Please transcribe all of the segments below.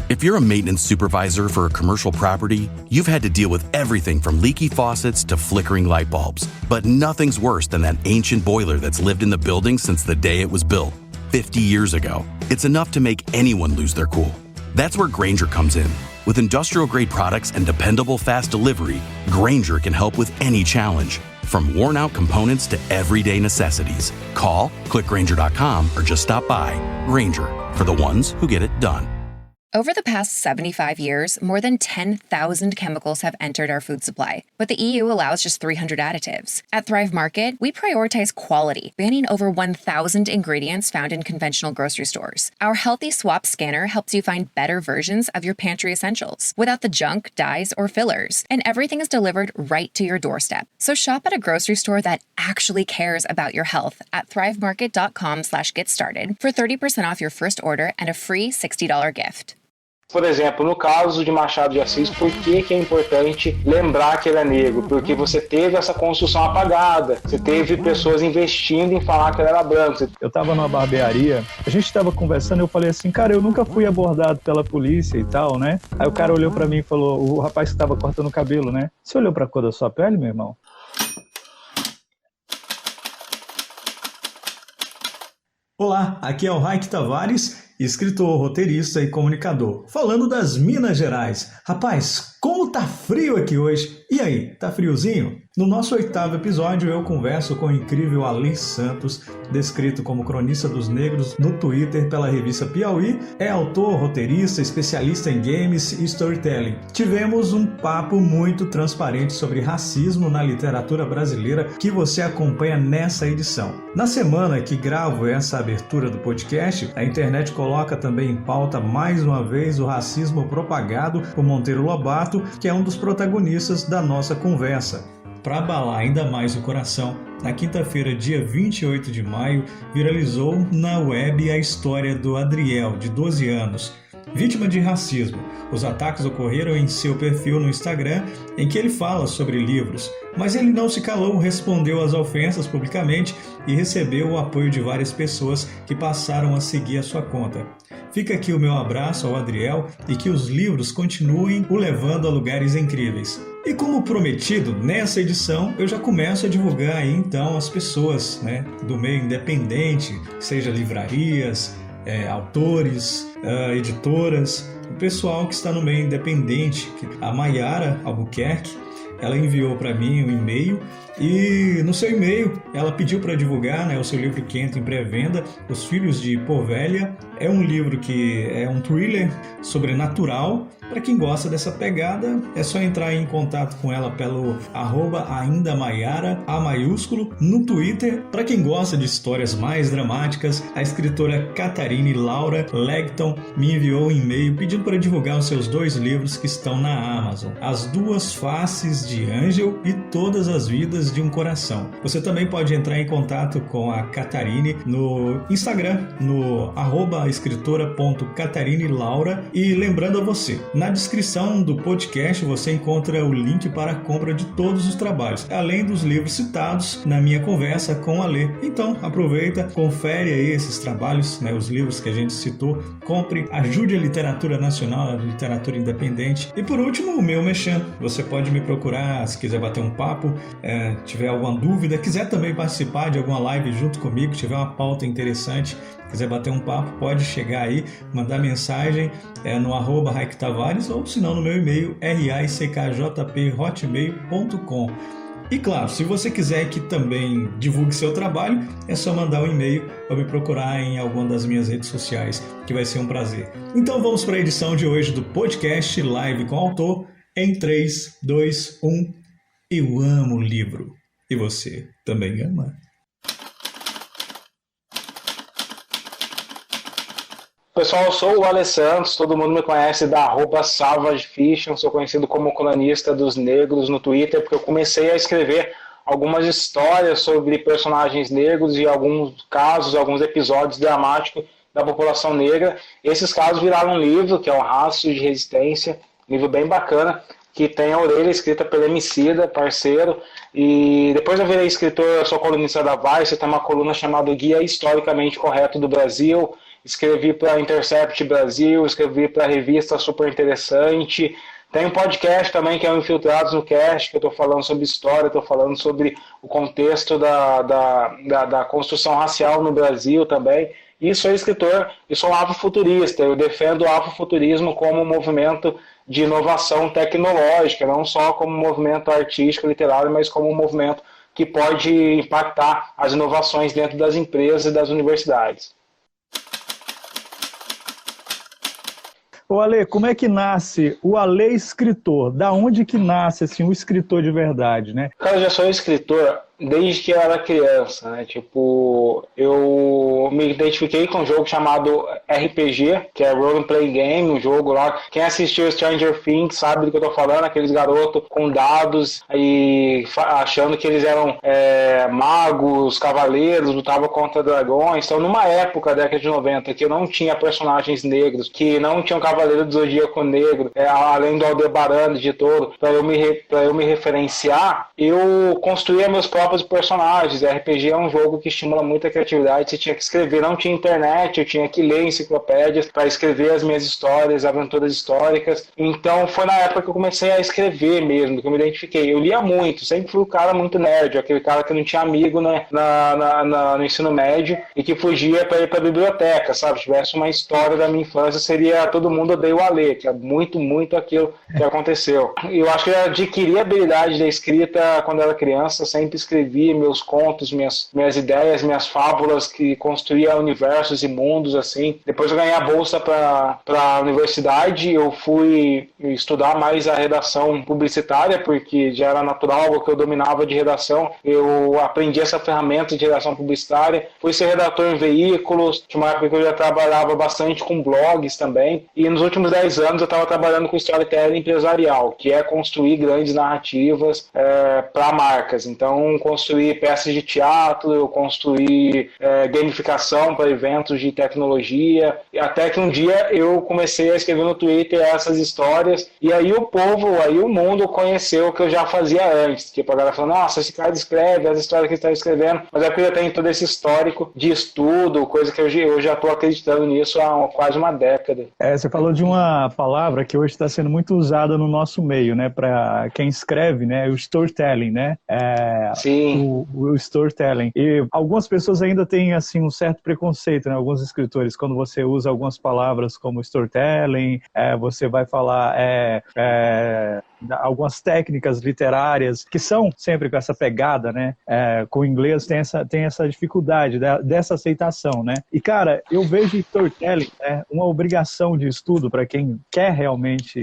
If you're a maintenance supervisor for a commercial property, you've had to deal with everything from leaky faucets to flickering light bulbs. But nothing's worse than that ancient boiler that's lived in the building since the day it was built, 50 years ago. It's enough to make anyone lose their cool. That's where Grainger comes in. With industrial-grade products and dependable fast delivery, Grainger can help with any challenge, from worn-out components to everyday necessities. Call, click Grainger.com, or just stop by. Grainger, for the ones who get it done. Over the past 75 years, more than 10,000 chemicals have entered our food supply, but the EU allows just 300 additives. At Thrive Market, we prioritize quality, banning over 1,000 ingredients found in conventional grocery stores. Our Healthy Swap scanner helps you find better versions of your pantry essentials, without the junk, dyes, or fillers, and everything is delivered right to your doorstep. So shop at a grocery store that actually cares about your health at thrivemarket.com/getstarted for 30% off your first order and a free $60 gift. Por exemplo, no caso de Machado de Assis, por que é importante lembrar que ele é negro? Porque você teve essa construção apagada, você teve pessoas investindo em falar que ele era branco. Eu estava numa barbearia, a gente estava conversando e eu falei assim, cara, eu nunca fui abordado pela polícia e tal, né? Aí o cara olhou pra mim e falou, o rapaz que estava cortando o cabelo, né? Você olhou pra cor da sua pele, meu irmão? Olá, aqui é o Raik Tavares, escritor, roteirista e comunicador, falando das Minas Gerais. Rapaz, como tá frio aqui hoje? E aí, tá friozinho? No nosso 8º episódio, eu converso com o incrível Alê Santos, descrito como cronista dos negros no Twitter pela revista Piauí, é autor, roteirista, especialista em games e storytelling. Tivemos um papo muito transparente sobre racismo na literatura brasileira que você acompanha nessa edição. Na semana que gravo essa abertura do podcast, a internet coloca também em pauta mais uma vez o racismo propagado por Monteiro Lobato, que é um dos protagonistas da nossa conversa. Para abalar ainda mais o coração, na quinta-feira, dia 28 de maio, viralizou na web a história do Adriel, de 12 anos, vítima de racismo. Os ataques ocorreram em seu perfil no Instagram, em que ele fala sobre livros, mas ele não se calou, respondeu às ofensas publicamente e recebeu o apoio de várias pessoas que passaram a seguir a sua conta. Fica aqui o meu abraço ao Adriel e que os livros continuem o levando a lugares incríveis. E como prometido, nessa edição eu já começo a divulgar aí então as pessoas, do meio independente, seja livrarias, autores, editoras, o pessoal que está no meio independente. A Mayara Albuquerque, ela enviou para mim um e-mail e no seu e-mail ela pediu para divulgar o seu livro que entra em pré-venda, Os Filhos de Porvélia. É um livro que é um thriller sobrenatural. Para quem gosta dessa pegada, é só entrar em contato com ela pelo @aindamayara, A maiúsculo, no Twitter. Para quem gosta de histórias mais dramáticas, a escritora Catarine Laura Legton me enviou um e-mail pedindo para divulgar os seus 2 livros que estão na Amazon, As Duas Faces de Ângel e Todas as Vidas de um Coração. Você também pode entrar em contato com a Catarine no Instagram, no @escritora.catarinelaura. E lembrando a você, na descrição do podcast você encontra o link para a compra de todos os trabalhos, além dos livros citados na minha conversa com a Lê. Então aproveita, confere aí esses trabalhos, os livros que a gente citou, compre, ajude a literatura nacional, a literatura independente. E por último, o meu merchan. Você pode me procurar se quiser bater um papo, tiver alguma dúvida, quiser também participar de alguma live junto comigo, tiver uma pauta interessante, quiser bater um papo, pode chegar aí, mandar mensagem no @Raik Tavares ou se não no meu e-mail rackjp@hotmail.com. E claro, se você quiser que também divulgue seu trabalho, é só mandar um e-mail ou me procurar em alguma das minhas redes sociais, que vai ser um prazer. Então vamos para a edição de hoje do podcast Live com o Autor em 3, 2, 1. Eu amo o livro. E você também ama? Pessoal, eu sou o Alê Santos, todo mundo me conhece da @SavageFiction, sou conhecido como colunista dos negros no Twitter, porque eu comecei a escrever algumas histórias sobre personagens negros e alguns casos, alguns episódios dramáticos da população negra. Esses casos viraram um livro, que é o Rastros de Resistência, um livro bem bacana, que tem a orelha escrita pelo Emicida, parceiro, e depois eu virei escritor, eu sou colunista da Vice, tem uma coluna chamada Guia Historicamente Correto do Brasil, escrevi para Intercept Brasil, escrevi para a revista Super Interessante. Tem um podcast também que é o Infiltrados no Cast, que eu estou falando sobre história, estou falando sobre o contexto da construção racial no Brasil também. E sou escritor e sou um afrofuturista. Eu defendo o afrofuturismo como um movimento de inovação tecnológica, não só como um movimento artístico, literário, mas como um movimento que pode impactar as inovações dentro das empresas e das universidades. Ô Ale, como é que nasce o Ale escritor? Da onde que nasce assim, o escritor de verdade, né? Cara, eu já sou escritor desde que eu era criança, né? Tipo, eu me identifiquei com um jogo chamado RPG, que é Role Play Game, um jogo lá. Quem assistiu Stranger Things sabe do que eu tô falando, aqueles garotos com dados e achando que eles eram magos, cavaleiros, lutavam contra dragões. Então, numa época, década de 90, que eu não tinha personagens negros, que não tinha um cavaleiro do Zodíaco negro, além do Aldebaran, de todo, para eu me referenciar, eu construía meus próprios personagens. RPG é um jogo que estimula muito a criatividade, você tinha que escrever, não tinha internet, eu tinha que ler enciclopédias para escrever as minhas histórias, aventuras históricas. Então foi na época que eu comecei a escrever mesmo, que eu me identifiquei. Eu lia muito, sempre fui um cara muito nerd, aquele cara que não tinha amigo, né, no ensino médio e que fugia para ir para a biblioteca, sabe? Se tivesse uma história da minha infância, seria Todo Mundo Odeia o Ale, que é muito, muito aquilo que aconteceu. Eu acho que eu adquiri a habilidade da escrita quando eu era criança, sempre escrevi meus contos, minhas ideias, minhas fábulas, que construía universos e mundos, assim. Depois eu ganhei a bolsa para a universidade, eu fui estudar mais a redação publicitária, porque já era natural o que eu dominava de redação. Eu aprendi essa ferramenta de redação publicitária, fui ser redator em veículos, tinha uma época que eu já trabalhava bastante com blogs também, e nos últimos 10 anos eu estava trabalhando com storytelling empresarial, que é construir grandes narrativas para marcas. Então, construir peças de teatro, eu construí gamificação para eventos de tecnologia, até que um dia eu comecei a escrever no Twitter essas histórias, e aí o mundo conheceu o que eu já fazia antes, tipo, a galera falou, nossa, esse cara escreve as histórias que ele está escrevendo, mas é porque eu tenho todo esse histórico de estudo, coisa que eu já estou acreditando nisso há quase uma década. Você falou de uma palavra que hoje está sendo muito usada no nosso meio, né, para quem escreve, né, o storytelling, né? Sim. O storytelling. E algumas pessoas ainda têm assim um certo preconceito, né? Alguns escritores, quando você usa algumas palavras como storytelling, você vai falar algumas técnicas literárias que são sempre com essa pegada, né? Com o inglês tem essa dificuldade dessa aceitação, né? E cara, eu vejo storytelling, né, uma obrigação de estudo para quem quer realmente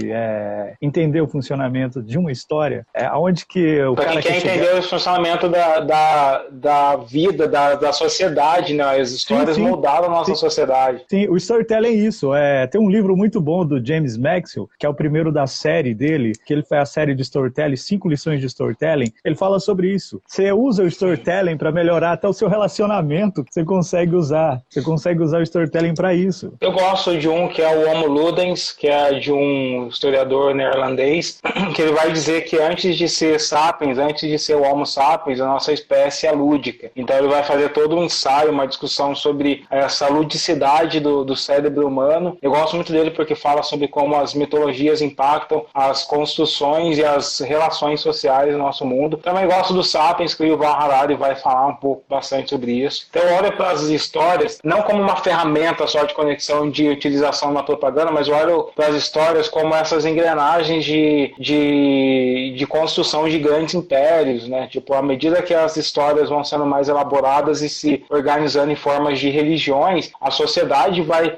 entender o funcionamento de uma história, aonde que o pra cara quem quer entender o funcionamento da vida, da sociedade, né? As histórias moldaram a nossa sociedade. Sim, o storytelling é isso. Tem um livro muito bom do James Maxwell, que é o primeiro da série dele, que ele faz a série de storytelling, 5 lições de storytelling. Ele fala sobre isso. Você usa o storytelling para melhorar até o seu relacionamento, você consegue usar. Você consegue usar o storytelling para isso. Eu gosto de um que é o Homo Ludens, que é de um historiador neerlandês, que ele vai dizer que antes de ser sapiens, antes de ser o Homo sapiens, a nossa espécie é lúdica. Então ele vai fazer todo um ensaio, uma discussão sobre essa ludicidade do cérebro humano. Eu gosto muito dele porque fala sobre como as mitologias impactam as construções e as relações sociais do nosso mundo. Também gosto do Sapiens, que o Yuval Harari vai falar bastante sobre isso. Então eu olho para as histórias, não como uma ferramenta só de conexão de utilização na propaganda, mas eu olho para as histórias como essas engrenagens de construção de grandes impérios, né? Tipo, à medida que as histórias vão sendo mais elaboradas e se organizando em formas de religiões, a sociedade vai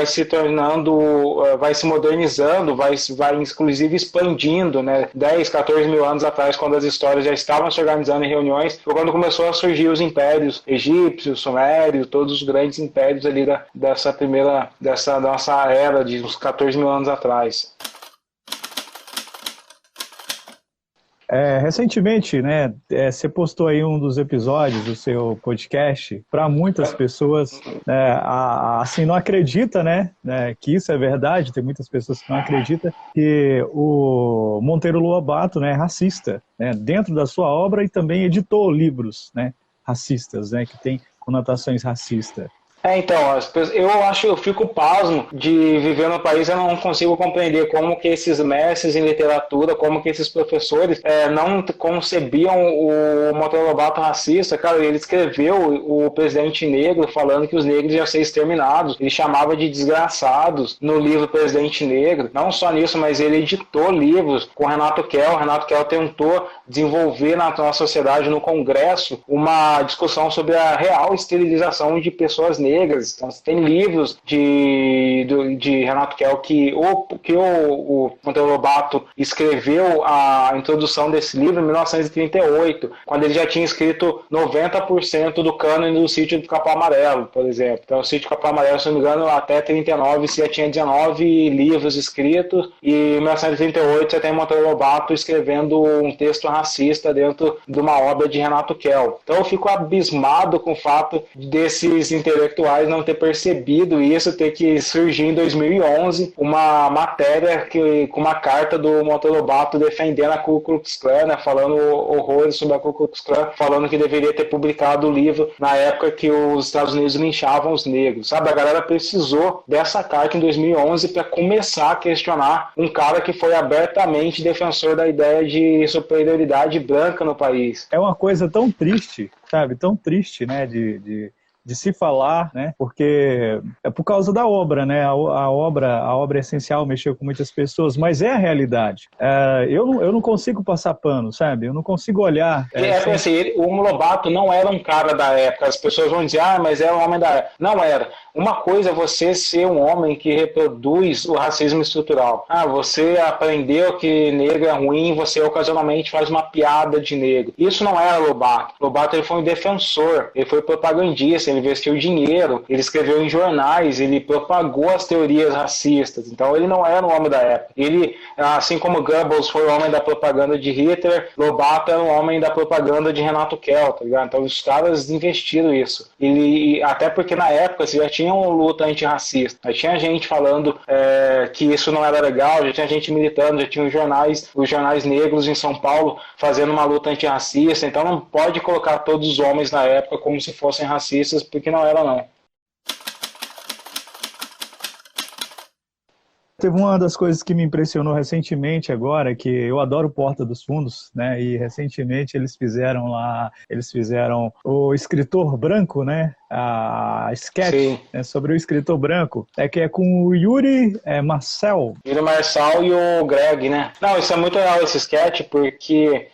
se tornando, vai se modernizando, vai inclusive expandindo, né? 10, 14 mil anos atrás, quando as histórias já estavam se organizando em reuniões, foi quando começou a surgir os impérios egípcios, sumérios, todos os grandes impérios ali dessa nossa era de uns 14 mil anos atrás. Recentemente, né, você postou aí um dos episódios do seu podcast. Para muitas pessoas, assim, não acredita, né, que isso é verdade. Tem muitas pessoas que não acreditam que o Monteiro Lobato, né, é racista, né, dentro da sua obra, e também editou livros, né, racistas, né, que tem conotações racistas. Então, eu fico pasmo de viver no país, eu não consigo compreender como que esses mestres em literatura, como que esses professores não concebiam o Monteiro Lobato racista. Cara, ele escreveu o Presidente Negro falando que os negros iam ser exterminados, ele chamava de desgraçados no livro Presidente Negro. Não só nisso, mas ele editou livros com Renato Kell. Renato Kell tentou desenvolver na nossa sociedade, no Congresso, uma discussão sobre a real esterilização de pessoas negras. Então, tem livros de Renato Kell que o Monteiro Lobato escreveu a introdução desse livro em 1938, quando ele já tinha escrito 90% do cânone do Sítio do Capão Amarelo, por exemplo. Então, o Sítio do Capão Amarelo, se não me engano, até 39 você já tinha 19 livros escritos, e em 1938 você tem Monteiro Lobato escrevendo um texto racista dentro de uma obra de Renato Kell. Então, eu fico abismado com o fato desses intelectuais não ter percebido isso, ter que surgir em 2011 uma matéria com uma carta do Monteiro Lobato defendendo a Ku Klux Klan, né, falando horrores sobre a Ku Klux Klan, falando que deveria ter publicado o livro na época que os Estados Unidos linchavam os negros, sabe? A galera precisou dessa carta em 2011 para começar a questionar um cara que foi abertamente defensor da ideia de superioridade branca no país. É uma coisa tão triste, sabe? Tão triste, né, de se falar, né? Porque é por causa da obra, né? A obra essencial mexeu com muitas pessoas, mas é a realidade. Eu não consigo passar pano, sabe? Eu não consigo olhar. Assim, o Lobato não era um cara da época. As pessoas vão dizer, mas é um homem da época. Não era. Uma coisa é você ser um homem que reproduz o racismo estrutural. Você aprendeu que negro é ruim, você ocasionalmente faz uma piada de negro. Isso não era Lobato. Lobato, ele foi um defensor, ele foi propagandista, ele investiu dinheiro, ele escreveu em jornais, ele propagou as teorias racistas. Então ele não era um homem da época. Ele, assim como Goebbels foi o homem da propaganda de Hitler, Lobato era um homem da propaganda de Renato Kell, tá ligado? Então os caras investiram isso. Até porque na época você já tinha uma luta antirracista, já tinha gente falando que isso não era legal, já tinha gente militando, já tinha os jornais negros em São Paulo fazendo uma luta antirracista. Então não pode colocar todos os homens na época como se fossem racistas, porque não era, não. Teve uma das coisas que me impressionou recentemente agora, que eu adoro Porta dos Fundos, né? E recentemente eles fizeram o escritor branco, né? A sketch, né, sobre o escritor branco, que é com o Yuri Marçal. Yuri Marçal e o Greg, né? Não, isso é muito legal, esse sketch, porque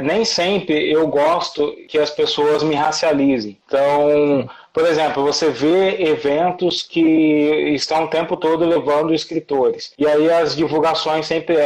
nem sempre eu gosto que as pessoas me racializem. Então, por exemplo, você vê eventos que estão o tempo todo levando escritores. E aí as divulgações sempre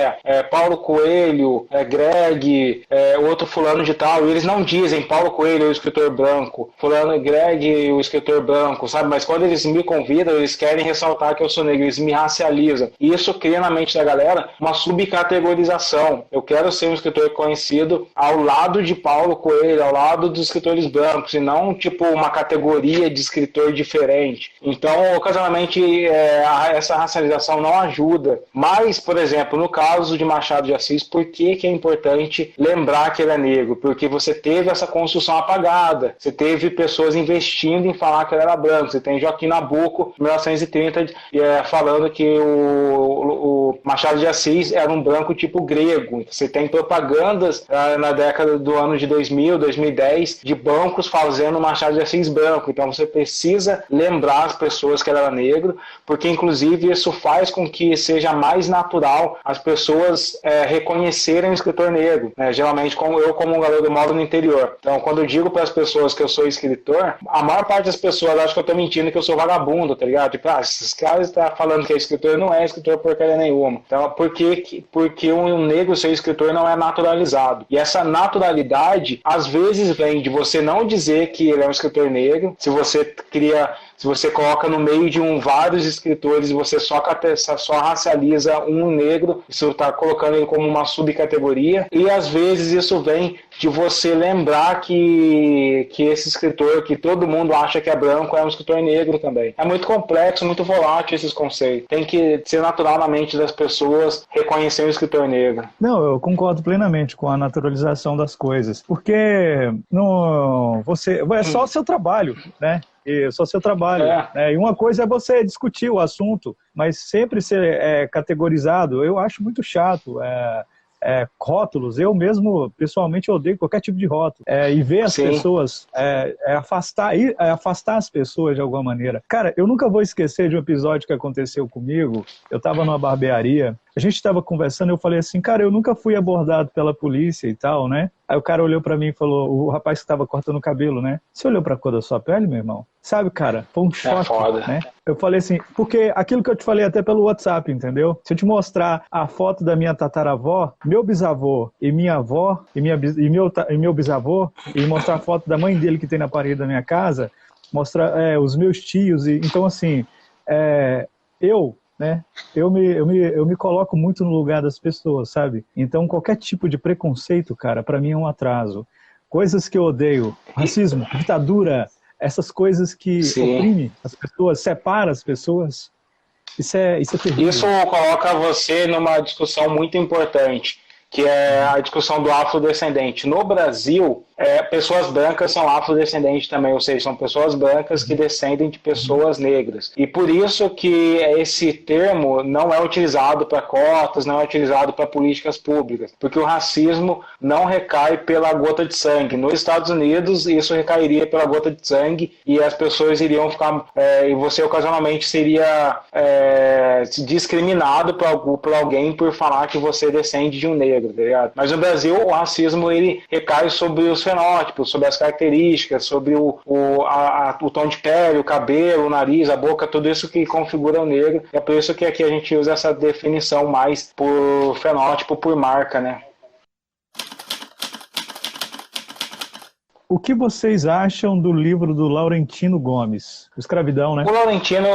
Paulo Coelho, Greg, outro fulano de tal. E eles não dizem Paulo Coelho, o escritor branco, fulano Greg, o escritor branco, sabe? Mas quando eles me convidam, eles querem ressaltar que eu sou negro, eles me racializam. E isso cria na mente da galera uma subcategorização. Eu quero ser um escritor conhecido ao lado de Paulo Coelho, ao lado dos escritores brancos, e não tipo uma categoria de escritor diferente. Então, ocasionalmente, essa racialização não ajuda. Mas, por exemplo, no caso de Machado de Assis, por que é importante lembrar que ele é negro? Porque você teve essa construção apagada. Você teve pessoas investindo em falar que ele era branco. Você tem Joaquim Nabuco, em 1930, falando que o Machado de Assis era um branco tipo grego. Você tem propagandas na década do ano de 2000, 2010, de bancos fazendo Machado de Assis branco. Então, você precisa lembrar as pessoas que ele era negro, porque inclusive isso faz com que seja mais natural as pessoas reconhecerem o escritor negro, né? Geralmente, como um garoto moro no interior. Então, quando eu digo para as pessoas que eu sou escritor, a maior parte das pessoas acha que eu estou mentindo, que eu sou vagabundo, tá ligado? Tipo, esses caras estão falando que é escritor, não é escritor porcaria nenhuma. Então, porque um negro ser escritor não é naturalizado. E essa naturalidade, às vezes, vem de você não dizer que ele é um escritor negro, se você coloca no meio de vários escritores e você só racializa um negro, isso está colocando ele como uma subcategoria. E às vezes isso vem de você lembrar que esse escritor, que todo mundo acha que é branco, é um escritor negro também. É muito complexo, muito volátil esses conceitos. Tem que ser natural na mente das pessoas reconhecer o escritor negro. Não, eu concordo plenamente com a naturalização das coisas, porque é só o seu trabalho, né? porque só seu trabalho. Né? E uma coisa é você discutir o assunto, mas sempre ser categorizado, eu acho muito chato. Rótulos, eu mesmo pessoalmente odeio qualquer tipo de rótulo, e ver as pessoas, afastar as pessoas de alguma maneira. Cara, eu nunca vou esquecer de um episódio que aconteceu comigo. Eu estava numa barbearia, a gente estava conversando, eu falei assim, cara, eu nunca fui abordado pela polícia e tal, né? Aí o cara olhou pra mim e falou, o rapaz que estava cortando o cabelo, né? Você olhou pra cor da sua pele, meu irmão? Sabe, cara, foi um choque, né? Eu falei assim, porque aquilo que eu te falei até pelo WhatsApp, entendeu? Se eu te mostrar a foto da minha tataravó, meu bisavô e minha avó, e meu bisavô, e mostrar a foto da mãe dele que tem na parede da minha casa, mostrar os meus tios, então assim, né? Eu me coloco muito no lugar das pessoas, sabe? Então, qualquer tipo de preconceito, cara, pra mim é um atraso. Coisas que eu odeio, racismo, ditadura, essas coisas que oprimem as pessoas, separam as pessoas, isso é terrível. Isso coloca você numa discussão muito importante, que é a discussão do afrodescendente. No Brasil, pessoas brancas são afrodescendentes também, ou seja, são pessoas brancas que descendem de pessoas negras. E por isso que esse termo não é utilizado para cotas, não é utilizado para políticas públicas, porque o racismo não recai pela gota de sangue. Nos Estados Unidos, isso recairia pela gota de sangue e as pessoas iriam ficar... e você ocasionalmente seria discriminado por alguém por falar que você descende de um negro, tá ligado? Mas no Brasil, o racismo ele recai sobre os fenótipos, sobre as características, sobre o tom de pele, o cabelo, o nariz, a boca, tudo isso que configura o negro. É por isso que aqui a gente usa essa definição mais por fenótipo, por marca, né? O que vocês acham do livro do Laurentino Gomes? Escravidão, né? O Laurentino...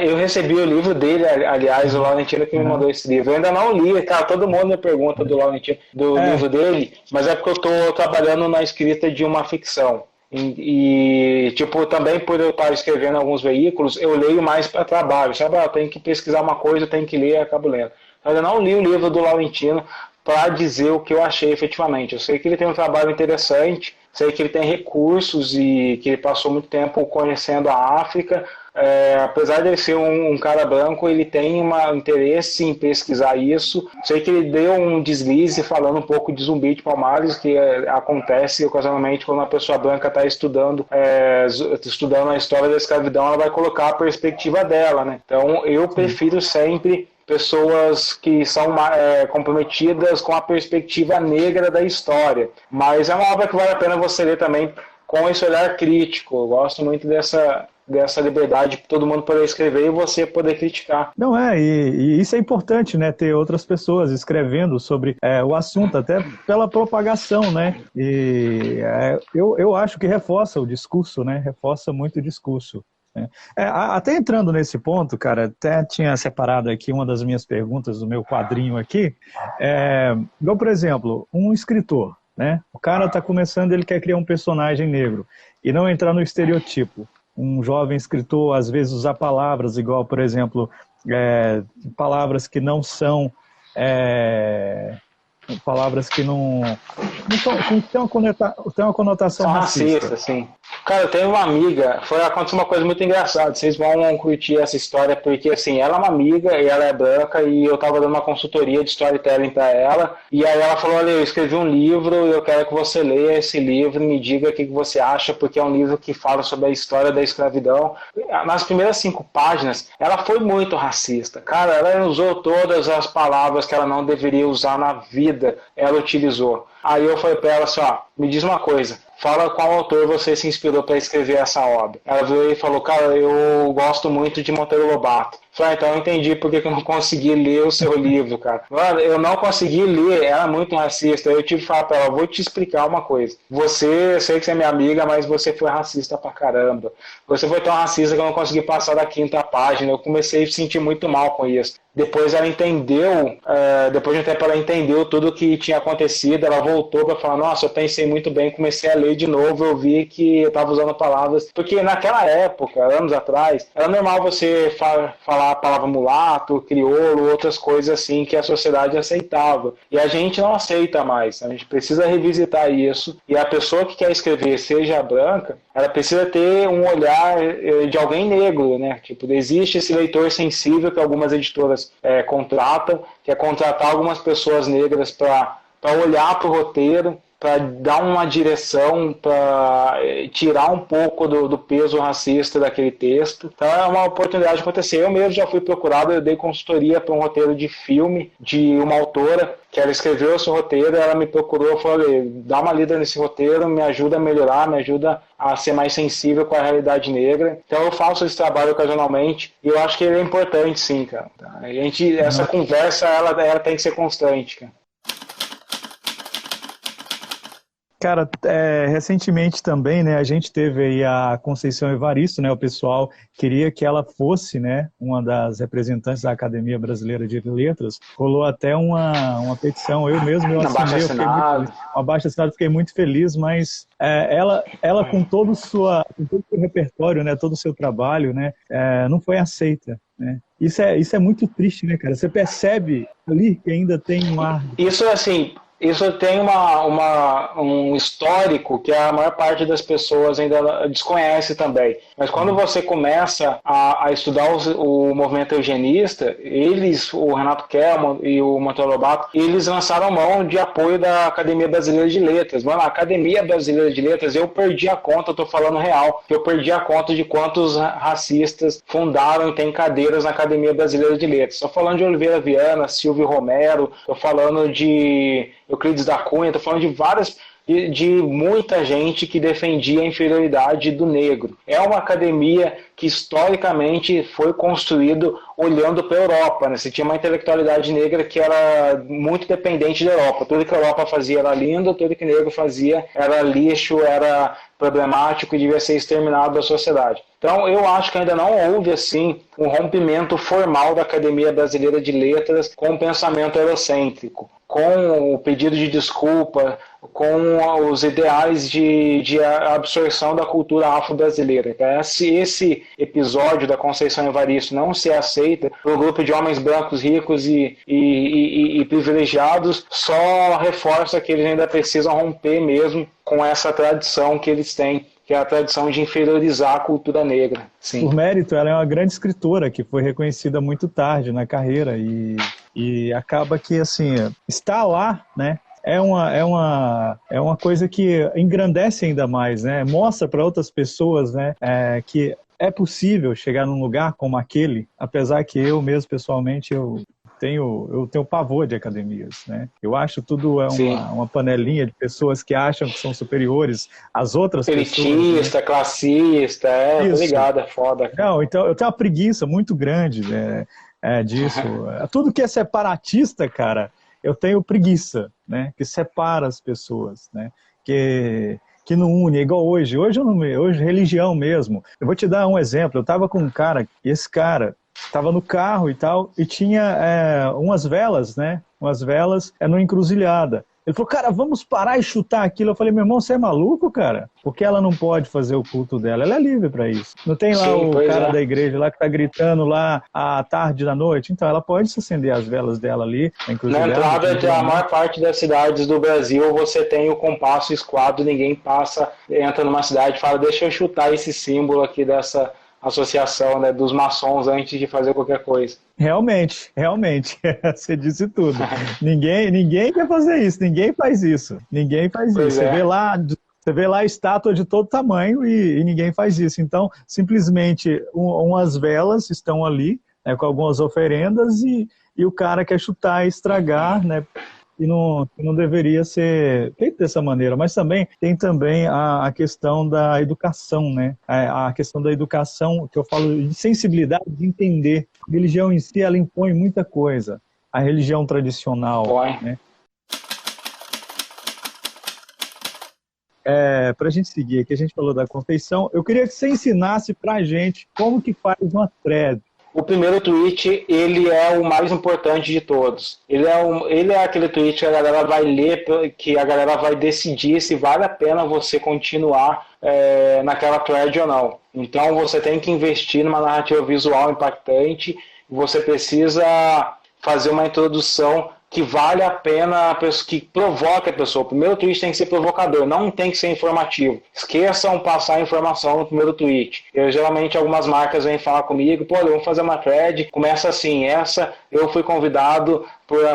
eu recebi o livro dele, aliás, o Laurentino que me mandou esse livro. Eu ainda não li, cara, todo mundo me pergunta do Laurentino, do livro dele, mas é porque eu estou trabalhando na escrita de uma ficção. E tipo, também por eu estar escrevendo em alguns veículos, eu leio mais para trabalho, sabe? Eu tenho que pesquisar uma coisa, eu tenho que ler e acabo lendo. Mas eu não li o livro do Laurentino para dizer o que eu achei efetivamente. Eu sei que ele tem um trabalho interessante, sei que ele tem recursos e que ele passou muito tempo conhecendo a África. Apesar de ele ser um cara branco, ele tem um interesse em pesquisar isso. Sei que ele deu um deslize falando um pouco de Zumbi de Palmares, que acontece ocasionalmente quando uma pessoa branca está estudando a história da escravidão, ela vai colocar a perspectiva dela, né? Então eu prefiro sempre pessoas que são comprometidas com a perspectiva negra da história. Mas é uma obra que vale a pena você ler também com esse olhar crítico. Eu gosto muito dessa liberdade para todo mundo poder escrever e você poder criticar. Não e isso é importante, né, ter outras pessoas escrevendo sobre o assunto, até pela propagação, né, e eu acho que reforça o discurso, né, reforça muito o discurso. Até entrando nesse ponto, cara, até tinha separado aqui uma das minhas perguntas do meu quadrinho aqui, igual, por exemplo, um escritor, né, o cara está começando, ele quer criar um personagem negro e não entrar no estereotipo. Um jovem escritor, às vezes, usar palavras igual, por exemplo, palavras que não são... palavras que não tem uma conotação racista. Sim. Cara, eu tenho uma amiga, aconteceu uma coisa muito engraçada, vocês vão curtir essa história, porque assim, ela é uma amiga e ela é branca e eu tava dando uma consultoria de storytelling para ela, e aí ela falou, olha, eu escrevi um livro e eu quero que você leia esse livro e me diga o que você acha, porque é um livro que fala sobre a história da escravidão. Nas primeiras 5 páginas, ela foi muito racista. Cara, ela usou todas as palavras que ela não deveria usar na vida, ela utilizou. Aí eu falei pra ela assim, me diz uma coisa, fala qual autor você se inspirou para escrever essa obra. Ela veio e falou, cara, eu gosto muito de Monteiro Lobato. Falei, então eu entendi porque que eu não consegui ler o seu livro, cara. Mano, eu não consegui ler, era muito racista. Eu tive que falar pra ela, vou te explicar uma coisa. Eu sei que você é minha amiga, mas você foi racista pra caramba. Você foi tão racista que eu não consegui passar da 5ª página. Eu comecei a me sentir muito mal com isso. Depois ela entendeu, depois de um tempo ela entendeu tudo o que tinha acontecido, ela voltou para falar, nossa, eu pensei muito bem, comecei a ler de novo, eu vi que eu estava usando palavras, porque naquela época, anos atrás, era normal você falar a palavra mulato, crioulo, outras coisas assim que a sociedade aceitava. E a gente não aceita mais. A gente precisa revisitar isso. E a pessoa que quer escrever, seja branca, ela precisa ter um olhar de alguém negro, né? Tipo, existe esse leitor sensível que algumas editoras contratam, que é contratar algumas pessoas negras para olhar para o roteiro, para dar uma direção, para tirar um pouco do peso racista daquele texto. Então é uma oportunidade de acontecer. Eu mesmo já fui procurado, eu dei consultoria para um roteiro de filme de uma autora que ela escreveu esse roteiro, ela me procurou, eu falei, dá uma lida nesse roteiro, me ajuda a melhorar, me ajuda a ser mais sensível com a realidade negra. Então eu faço esse trabalho ocasionalmente e eu acho que ele é importante, sim, cara. Essa conversa, ela tem que ser constante, cara. Cara, recentemente também, né, a gente teve aí a Conceição Evaristo, né, o pessoal queria que ela fosse, né, uma das representantes da Academia Brasileira de Letras, rolou até uma petição, eu mesmo, eu assinei, eu fiquei muito feliz, uma baixa-assinada, fiquei muito feliz, mas ela com todo o seu repertório, né, todo o seu trabalho, né, não foi aceita, né. Isso é muito triste, né, cara, você percebe ali que ainda tem um ar... Isso, assim... Isso tem um histórico que a maior parte das pessoas ainda desconhece também. Mas quando você começa a estudar o movimento eugenista, o Renato Kelman e o Monteiro Lobato, eles lançaram mão de apoio da Academia Brasileira de Letras. Mano, a Academia Brasileira de Letras, eu perdi a conta, eu tô falando real, eu perdi a conta de quantos racistas fundaram e têm cadeiras na Academia Brasileira de Letras. Estou falando de Oliveira Viana, Silvio Romero, estou falando de Euclides da Cunha, estou falando de muita gente que defendia a inferioridade do negro. É uma academia que historicamente foi construída olhando para a Europa, né? Você tinha uma intelectualidade negra que era muito dependente da Europa. Tudo que a Europa fazia era lindo, tudo que o negro fazia era lixo, era problemático e devia ser exterminado da sociedade. Então, eu acho que ainda não houve, assim, um rompimento formal da Academia Brasileira de Letras com o pensamento eurocêntrico, com o pedido de desculpa, com os ideais de absorção da cultura afro-brasileira. Então, esse episódio da Conceição Evaristo não ser aceita por um grupo de homens brancos ricos e privilegiados só reforça que eles ainda precisam romper mesmo com essa tradição que eles têm, que é a tradição de inferiorizar a cultura negra. Sim. Por mérito, ela é uma grande escritora que foi reconhecida muito tarde na carreira e acaba que, assim, está lá, né? É uma coisa que engrandece ainda mais, né? Mostra para outras pessoas, né, que é possível chegar num lugar como aquele, apesar que eu mesmo, pessoalmente, eu tenho pavor de academias, né? Eu acho tudo uma panelinha de pessoas que acham que são superiores às outras elitista, pessoas. Elitista, né? Classista, obrigado, é foda. Cara. Não, então eu tenho uma preguiça muito grande, né, disso. Tudo que é separatista, cara, eu tenho preguiça, né? Que separa as pessoas, né? Que não une, é igual hoje. Hoje religião mesmo. Eu vou te dar um exemplo. Eu tava com um cara, e esse cara estava no carro e tal, e tinha umas velas, né? Umas velas numa encruzilhada. Ele falou, cara, vamos parar e chutar aquilo. Eu falei, meu irmão, você é maluco, cara? Porque ela não pode fazer o culto dela. Ela é livre para isso. Não tem lá o cara da igreja lá que tá gritando lá à tarde da noite? Então, ela pode se acender as velas dela ali. Na entrada da maior parte das cidades do Brasil, você tem o compasso esquadro, ninguém entra numa cidade e fala, deixa eu chutar esse símbolo aqui dessa associação, né, dos maçons antes de fazer qualquer coisa. Realmente, você disse tudo. Ninguém quer fazer isso, ninguém faz isso. Você vê lá estátua de todo tamanho e ninguém faz isso. Então, simplesmente, umas velas estão ali, né, com algumas oferendas e o cara quer chutar e estragar, né? E não deveria ser feito dessa maneira. Mas tem também a questão da educação, né? A questão da educação, que eu falo de sensibilidade, de entender. A religião em si, ela impõe muita coisa. A religião tradicional, né? Para a gente seguir aqui, a gente falou da Conceição, eu queria que você ensinasse para a gente como que faz uma thread. O primeiro tweet, ele é o mais importante de todos. Ele é aquele tweet que a galera vai ler, que a galera vai decidir se vale a pena você continuar naquela thread ou não. Então você tem que investir numa narrativa visual impactante você precisa fazer uma introdução que vale a pena, que provoque a pessoa. O primeiro tweet tem que ser provocador, não tem que ser informativo. Esqueçam passar informação no primeiro tweet. Geralmente algumas marcas vêm falar comigo, pô, vamos fazer uma thread, começa assim, eu fui convidado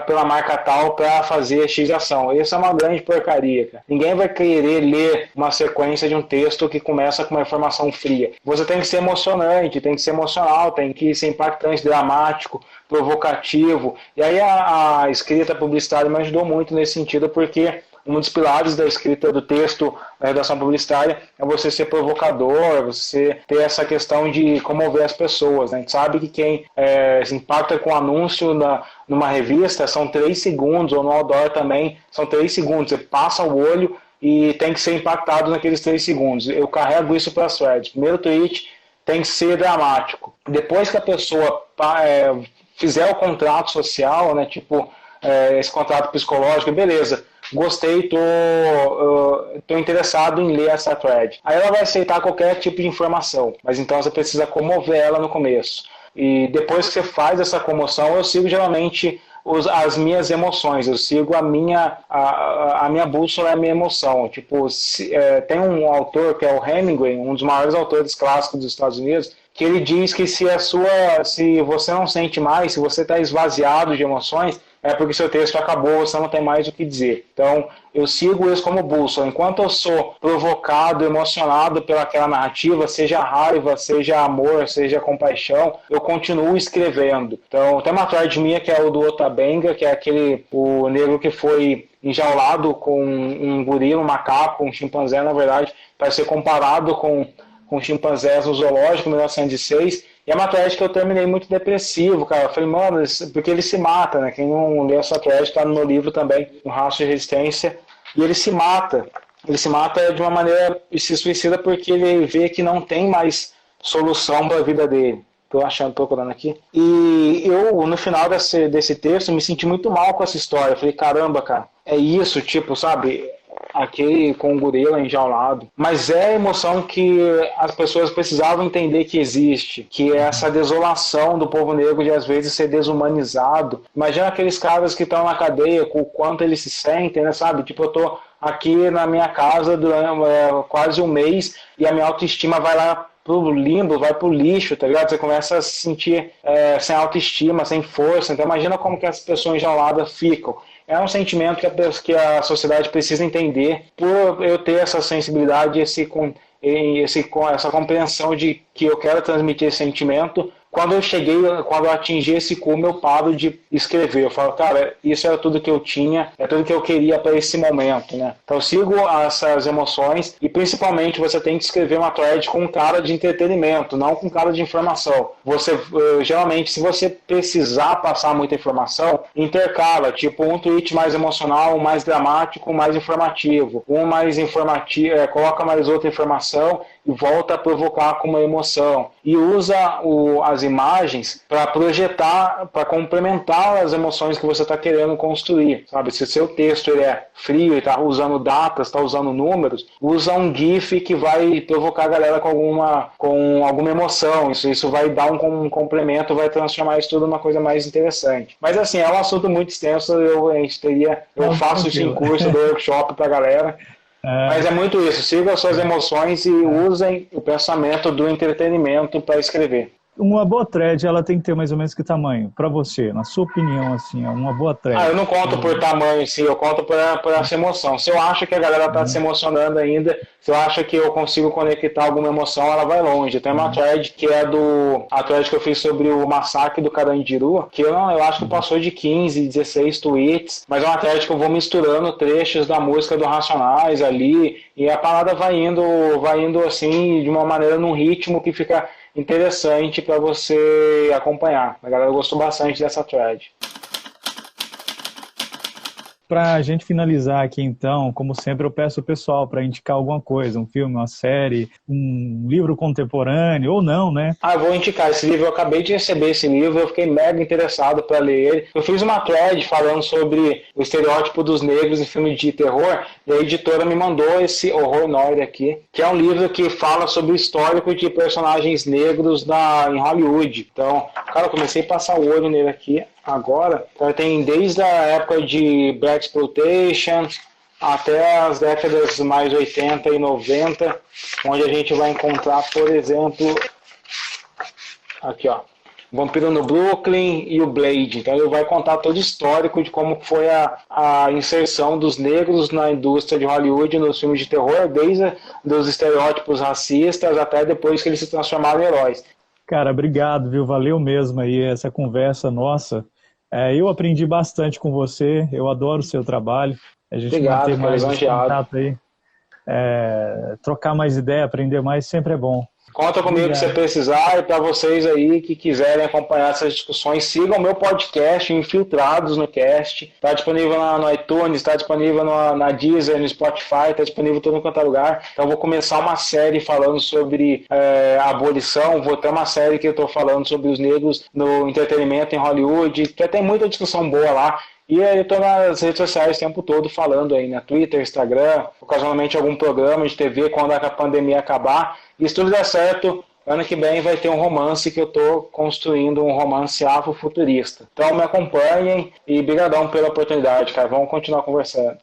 pela marca tal para fazer X ação. Isso é uma grande porcaria, cara. Ninguém vai querer ler uma sequência de um texto que começa com uma informação fria. Você tem que ser emocionante, tem que ser emocional, tem que ser impactante, dramático, provocativo. E aí a escrita publicitária me ajudou muito nesse sentido, porque um dos pilares da escrita do texto da redação publicitária é você ser provocador, você ter essa questão de comover as pessoas, né? A gente sabe que quem se impacta com anúncio numa revista são 3 segundos, ou no outdoor também são 3 segundos. Você passa o olho e tem que ser impactado naqueles 3 segundos. Eu carrego isso para as threads. Primeiro tweet tem que ser dramático. Depois que a pessoa fizer o contrato social, né, tipo esse contrato psicológico, beleza, gostei, tô interessado em ler essa thread. Aí ela vai aceitar qualquer tipo de informação, mas então você precisa comover ela no começo. E depois que você faz essa comoção, eu sigo geralmente as minhas emoções, eu sigo a minha bússola é a minha emoção. Tipo, tem um autor que é o Hemingway, um dos maiores autores clássicos dos Estados Unidos, que ele diz que se você não sente mais, se você está esvaziado de emoções, é porque seu texto acabou, você não tem mais o que dizer. Então, eu sigo isso como bússola. Enquanto eu sou provocado, emocionado pelaquela narrativa, seja raiva, seja amor, seja compaixão, eu continuo escrevendo. Então, tem uma thread minha que é o do Otabenga, que é o negro que foi enjaulado com um gorila, um macaco, um chimpanzé, na verdade, para ser comparado com chimpanzés no zoológico, em 1906, e é uma thread que eu terminei muito depressivo, cara. Eu falei, mano, porque ele se mata, né? Quem não leu essa thread tá no meu livro também, no Rastro de Resistência, e ele se mata. Ele se mata de uma maneira e se suicida porque ele vê que não tem mais solução para a vida dele. Tô procurando aqui. E eu, no final desse texto, me senti muito mal com essa história. Eu falei, caramba, cara, é isso, tipo, sabe? Aquele com o gorila enjaulado. Mas é a emoção que as pessoas precisavam entender que existe, que é essa desolação do povo negro de às vezes ser desumanizado. Imagina aqueles caras que estão na cadeia, com o quanto eles se sentem, né, sabe? Tipo, eu tô aqui na minha casa durante quase um mês e a minha autoestima vai lá pro limbo, vai pro lixo, tá ligado? Você começa a se sentir sem autoestima, sem força. Então imagina como que as pessoas enjauladas ficam. É um sentimento que a sociedade precisa entender. Por eu ter essa sensibilidade, essa compreensão de que eu quero transmitir esse sentimento, quando eu atingi esse cume, eu paro de escrever. Eu falo, cara, isso era tudo que eu tinha, é tudo que eu queria para esse momento, né? Então eu sigo essas emoções e principalmente você tem que escrever uma thread com cara de entretenimento, não com cara de informação. Geralmente, se você precisar passar muita informação, intercala, tipo um tweet mais emocional, um mais dramático, um mais informativo. Um mais informativo, coloca mais outra informação e volta a provocar com uma emoção. E usa as imagens para projetar, para complementar as emoções que você está querendo construir, sabe? Se o seu texto ele é frio e está usando datas, está usando números, usa um GIF que vai provocar a galera com alguma emoção. Isso vai dar um complemento, vai transformar isso tudo numa coisa mais interessante. Mas assim, é um assunto muito extenso, eu faço isso em curso do workshop para a galera. Mas é muito isso, sigam as suas emoções e usem o pensamento do entretenimento para escrever. Uma boa thread, ela tem que ter mais ou menos que tamanho? Para você, na sua opinião, assim, uma boa thread. Eu não conto por tamanho em si, eu conto por essa emoção. Se eu acho que a galera está se emocionando ainda, se eu acho que eu consigo conectar alguma emoção, ela vai longe. Tem uma thread que é a thread que eu fiz sobre o massacre do Carandiru, que eu acho que passou de 15, 16 tweets, mas é uma thread que eu vou misturando trechos da música do Racionais ali, e a parada vai indo assim, de uma maneira, num ritmo que fica interessante para você acompanhar. A galera gostou bastante dessa thread. para a gente finalizar aqui, então, como sempre, eu peço ao pessoal para indicar alguma coisa, um filme, uma série, um livro contemporâneo, ou não, né? Eu vou indicar esse livro. Eu acabei de receber esse livro, eu fiquei mega interessado para ler ele. Eu fiz uma thread falando sobre o estereótipo dos negros em filme de terror, e a editora me mandou esse Horror Noir aqui, que é um livro que fala sobre o histórico de personagens negros em Hollywood. Então, cara, eu comecei a passar o olho nele aqui agora. Então, tem desde a época de Black Exploitation até as décadas mais 80 e 90, onde a gente vai encontrar, por exemplo, aqui, ó, Vampiro no Brooklyn e o Blade. Então ele vai contar todo o histórico de como foi a inserção dos negros na indústria de Hollywood, nos filmes de terror, desde os estereótipos racistas até depois que eles se transformaram em heróis. Cara, obrigado, viu? Valeu mesmo aí essa conversa nossa. Eu aprendi bastante com você, eu adoro o seu trabalho. A gente manter mais esse contato aí, trocar mais ideia, aprender mais, sempre é bom. Conta comigo se você precisar, e para vocês aí que quiserem acompanhar essas discussões, sigam o meu podcast, Infiltrados no Cast. Está disponível no iTunes, está disponível na Deezer, no Spotify, está disponível em todo quanto é lugar. Então vou começar uma série falando sobre a abolição, vou ter uma série que eu estou falando sobre os negros no entretenimento em Hollywood, que tem muita discussão boa lá. E eu estou nas redes sociais o tempo todo falando aí, Twitter, Instagram, ocasionalmente algum programa de TV quando a pandemia acabar. E se tudo der certo, ano que vem vai ter um romance que eu estou construindo, um romance afrofuturista. Então me acompanhem e brigadão pela oportunidade, cara. Vamos continuar conversando.